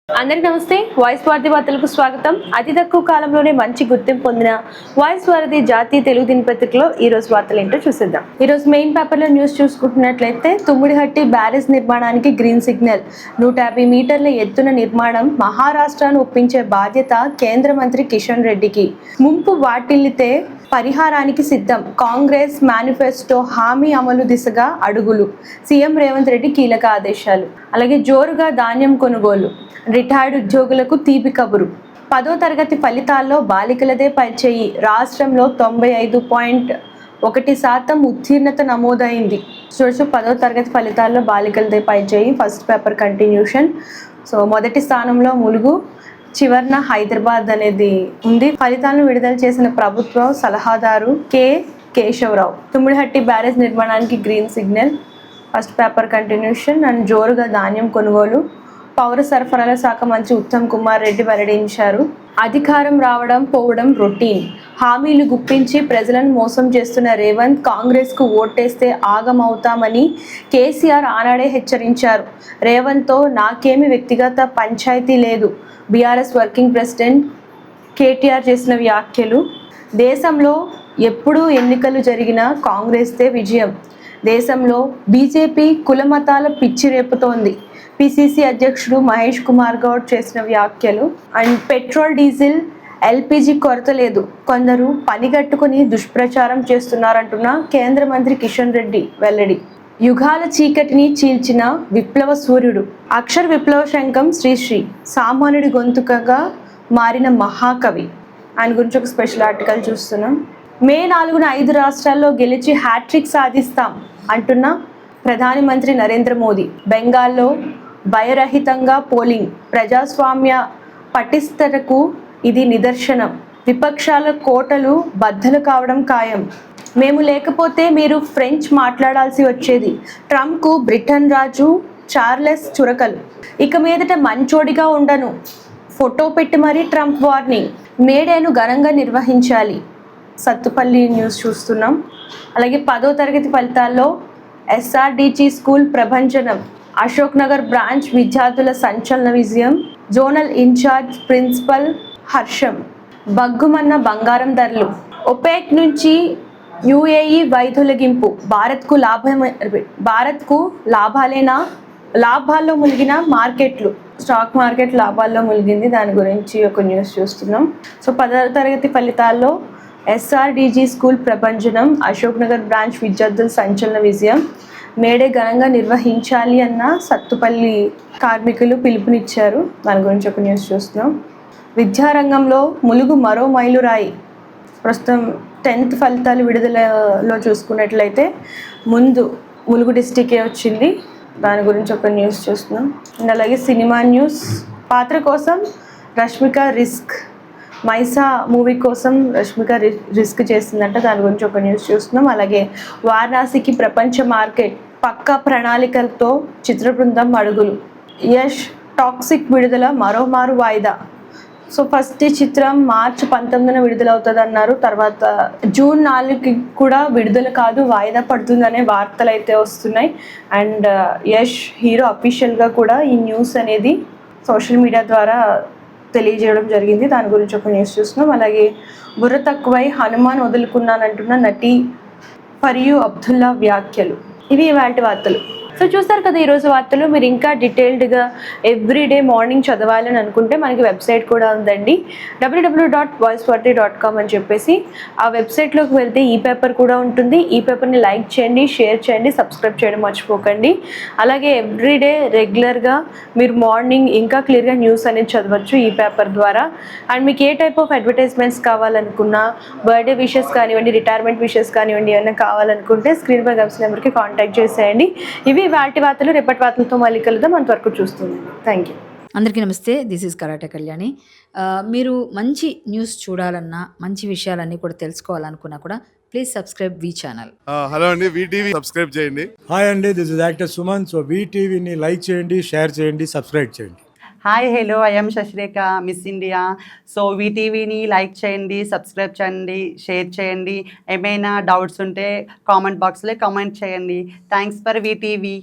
అందరికీ నమస్తే. వాయిస్ వారధి వార్తలకు స్వాగతం. అతి తక్కువ కాలంలోనే మంచి గుర్తింపు పొందిన వాయిస్ వారధి జాతీయ తెలుగు దినపత్రికలో ఈ రోజు వార్తలు ఏంటో చూసేద్దాం. ఈ రోజు మెయిన్ పేపర్లో న్యూస్ చూసుకుంటున్నట్లయితే తుమ్మిడిహట్టి బ్యారేజ్ నిర్మాణానికి గ్రీన్ సిగ్నల్. 150 మీటర్ల ఎత్తున నిర్మాణం మహారాష్ట్రను ఒప్పించే బాధ్యత కేంద్ర మంత్రి కిషన్ రెడ్డికి. ముంపు వాటిల్లితే పరిహారానికి సిద్ధం. కాంగ్రెస్ మేనిఫెస్టో హామీ అమలు దిశగా అడుగులు. సీఎం రేవంత్ రెడ్డి కీలక ఆదేశాలు. అలాగే జోరుగా ధాన్యం కొనుగోలు. రిటైర్డ్ ఉద్యోగులకు తీపి కబురు. 10వ తరగతి ఫలితాల్లో బాలికలదే పైచేయి. రాష్ట్రంలో 95.1% ఉత్తీర్ణత నమోదైంది. చూడొచ్చు 10వ తరగతి ఫలితాల్లో బాలికలదే పైచేయి. First paper continuation. సో మొదటి స్థానంలో ములుగు, చివర్న హైదరాబాద్ అనేది ఉంది. ఫలితాలను విడుదల చేసిన ప్రభుత్వ సలహాదారు కేశవరావు. తుమ్మిడిహట్టి బ్యారేజ్ నిర్మాణానికి green signal. First paper continuation. And జోరుగా ధాన్యం కొనుగోలు. పౌర సరఫరాల శాఖ మంత్రి ఉత్తమ్ కుమార్ రెడ్డి వెల్లడించారు. అధికారం రావడం పోవడం రొటీన్. హామీలు గుప్పించి ప్రజలను మోసం చేస్తున్న రేవంత్ కాంగ్రెస్కు ఓటేస్తే ఆగమవుతామని కేసీఆర్ ఆనాడే హెచ్చరించారు. రేవంత్తో నాకేమీ వ్యక్తిగత పంచాయతీ లేదు. బీఆర్ఎస్ వర్కింగ్ ప్రెసిడెంట్ కేటీఆర్ చేసిన వ్యాఖ్యలు. దేశంలో ఎప్పుడు ఎన్నికలు జరిగినా కాంగ్రెస్దే విజయం. దేశంలో బీజేపీ కులమతాల పిచ్చి రేపుతోంది. పిసిసి అధ్యక్షుడు మహేష్ కుమార్ గౌడ్ చేసిన వ్యాఖ్యలు. అండ్ పెట్రోల్, డీజిల్, ఎల్పిజి కొరత లేదు. కొందరు పనిగట్టుకుని దుష్ప్రచారం చేస్తున్నారంటున్న కేంద్ర మంత్రి కిషన్ రెడ్డి వెల్లడి. యుగాల చీకటిని చీల్చిన విప్లవ సూర్యుడు. అక్షర విప్లవ శంఖం శ్రీశ్రీ. సామాన్యుడి గొంతుకగా మారిన మహాకవి. ఆయన గురించి ఒక స్పెషల్ ఆర్టికల్ చూస్తున్నాం. మే 4న 5 రాష్ట్రాల్లో గెలిచి హ్యాట్రిక్ సాధిస్తాం అంటున్న ప్రధాని మంత్రి నరేంద్ర మోదీ. బెంగాల్లో భయరహితంగా పోలింగ్. ప్రజాస్వామ్య పటిష్టతకు ఇది నిదర్శనం. విపక్షాల కోటలు బద్దలు కావడం ఖాయం. మేము లేకపోతే మీరు ఫ్రెంచ్ మాట్లాడాల్సి వచ్చేది. ట్రంప్కు బ్రిటన్ రాజు చార్లెస్ చురకలు. ఇక మీదట మంచోడిగా ఉండను. ఫోటో పెట్టి మరీ ట్రంప్ వార్నింగ్. మేడేను ఘనంగా నిర్వహించాలి. సత్తుపల్లి న్యూస్ చూస్తున్నాం. అలాగే 10వ తరగతి ఫలితాల్లో ఎస్ఆర్డిజి స్కూల్ ప్రభంజనం. అశోక్ నగర్ బ్రాంచ్ విద్యార్థుల సంచలన విజయం. జోనల్ ఇన్ఛార్జ్ ప్రిన్సిపల్ హర్షం. బగ్గుమన్న బంగారం ధరలు. ఒపెక్ నుంచి యుఏఈ వైదొలగింపు. భారత్కు లాభాలేనా? లాభాల్లో మునిగిన మార్కెట్లు. స్టాక్ మార్కెట్ లాభాల్లో మునిగింది. దాని గురించి ఒక న్యూస్ చూస్తున్నాం. సో 10వ తరగతి ఫలితాల్లో ఎస్ఆర్డిజి స్కూల్ ప్రభంజనం. అశోక్ నగర్ బ్రాంచ్ విద్యార్థుల సంచలన విజయం. మేడే ఘనంగా నిర్వహించాలి అన్న సత్తుపల్లి కార్మికులు పిలుపునిచ్చారు. దాని గురించి ఒక న్యూస్ చూస్తున్నాం. విద్యారంగంలో ములుగు మరో మైలురాయి. ప్రస్తుతం 10th ఫలితాలు విడుదలలో చూసుకున్నట్లయితే ముందు ములుగు డిస్టికే వచ్చింది. దాని గురించి ఒక న్యూస్ చూస్తున్నాం. అండ్ అలాగే సినిమా న్యూస్. పాత్ర కోసం రష్మిక రిస్క్. మైసా మూవీ కోసం రష్మిక రిస్క్ చేసిందంట. దాని గురించి ఒక న్యూస్ చూస్తున్నాం. అలాగే వారణాసికి ప్రపంచ మార్కెట్. పక్కా ప్రణాళికలతో చిత్ర బృందం అడుగులు. యష్ టాక్సిక్ విడుదల మరోమారు వాయిదా. సో ఫస్ట్ చిత్రం మార్చి 19న విడుదలవుతుంది అన్నారు. తర్వాత జూన్ 4కి కూడా విడుదల కాదు, వాయిదా పడుతుందనే వార్తలు అయితే వస్తున్నాయి. అండ్ యష్ హీరో అఫీషియల్గా కూడా ఈ న్యూస్ అనేది సోషల్ మీడియా ద్వారా తెలియజేయడం జరిగింది. దాని గురించి ఒక న్యూస్ చూస్తున్నాం. అలాగే బుర్ర తక్కువై హనుమాన్ వదులుకున్నానంటున్న నటి ఫరియు అబ్దుల్లా వ్యాఖ్యలు. ఇవి ఇవాల్టి వార్తలు. సో చూస్తారు కదా ఈరోజు వార్తలు. మీరు ఇంకా డీటెయిల్డ్గా ఎవ్రీడే మార్నింగ్ చదవాలని అనుకుంటే మనకి వెబ్సైట్ కూడా ఉందండి, www.voicevarthi.com అని చెప్పేసి. ఆ వెబ్సైట్లోకి వెళ్తే ఈ పేపర్ కూడా ఉంటుంది. ఈ పేపర్ని లైక్ చేయండి, షేర్ చేయండి, సబ్స్క్రైబ్ చేయడం మర్చిపోకండి. అలాగే ఎవ్రీడే రెగ్యులర్గా మీరు మార్నింగ్ ఇంకా క్లియర్గా న్యూస్ అనేది చదవచ్చు ఈ పేపర్ ద్వారా. అండ్ మీకు ఏ టైప్ ఆఫ్ అడ్వర్టైజ్మెంట్స్ కావాలనుకున్నా, బర్త్డే విషెస్ కానివ్వండి, రిటైర్మెంట్ విషెస్ కానివ్వండి, ఏమైనా కావాలనుకుంటే స్క్రీన్ పై కనిపిస్తున్న నెంబర్కి కాంటాక్ట్ చేసేయండి. ఇవి వాటి వార్తలు. రేపటి వార్తలతో మళ్ళీ కలుద్దాం. అంతవరకు చూస్తుంది. Thank you. అందరికీ నమస్తే. This is karate Kalyani. మీరు మంచి న్యూస్ చూడాలన్నా, మంచి విషయాలన్నీ కూడా తెలుసుకోవాలనుకున్నా కూడా please subscribe V channel. Hello అండి, వీటీవీ సబ్స్క్రైబ్ చేయండి. హాయ్ అండి, this is actor Suman. So వీటీవీని లైక్ చేయండి, షేర్ చేయండి, సబ్స్క్రైబ్ చేయండి. Hi hello, I'm Shashirekha, Miss India. So వీటీవీని లైక్ చేయండి, సబ్స్క్రైబ్ చేయండి, షేర్ చేయండి. ఏమైనా డౌట్స్ ఉంటే కామెంట్ బాక్స్లో కామెంట్ చేయండి. Thanks for VTV.